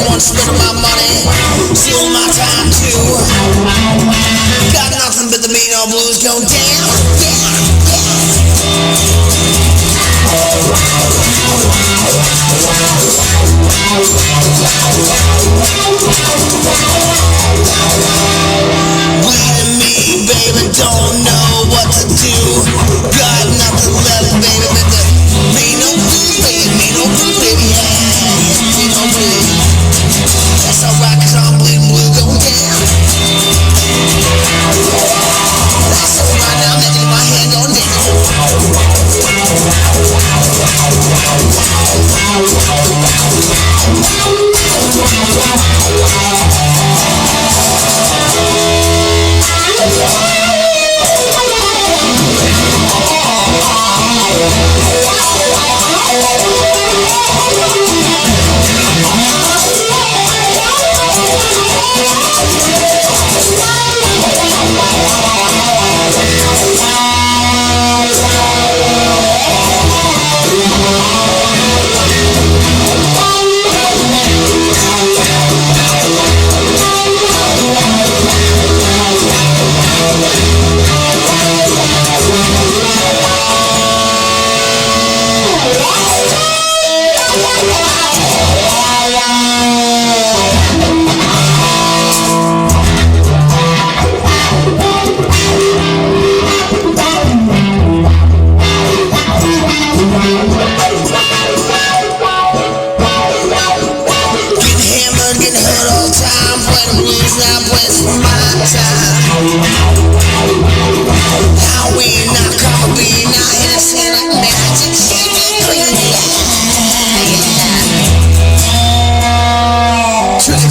want to spend my money, steal my time too. Got nothing but the mean old blues going down, bleeding me, baby, don't know what to do. Got nothing left, baby, but the mean old blues, baby, yeah, mean old blues. That's alright, 'cause I'm bleeding blue going down. That's alright, now I'm letting my hand go down.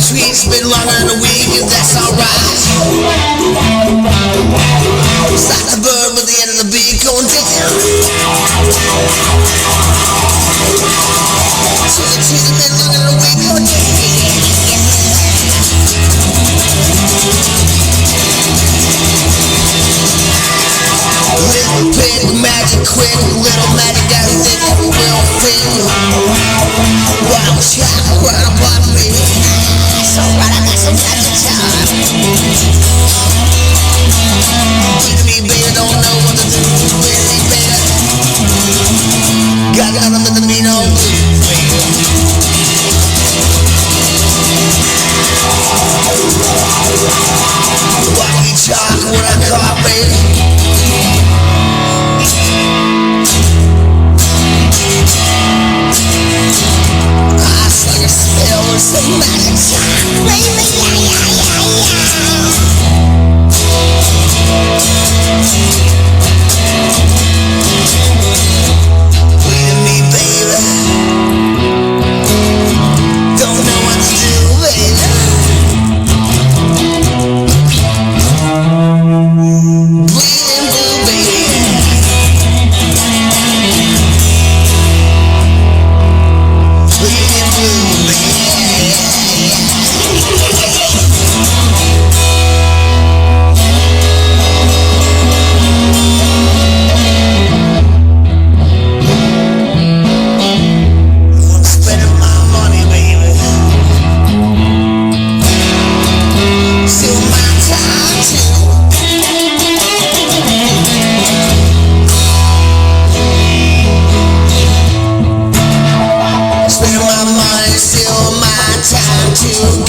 It's been longer than a week, and that's alright. It's like the bird with the end of the beak going down. So the trees have been longer than a week going down. Little pig, magic quick, little magic got thick, real thing. Wild shot, right up on me. So right, I got some magic time. Leave me, baby, don't know what to do. Leave me, baby. Got nothing but the mean old blues, baby. Walkie talk when I call, baby. Some magic time, baby, bleeding me, baby. Don't know what to do, baby. Bleeding blue, baby. Bleeding blue, baby.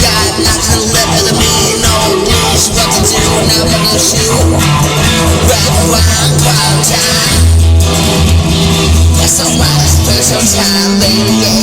Got nothing left of the mean old blues. What to do now? What to shoot? Wrap around, wild time. That's alright, special time, baby. Yeah.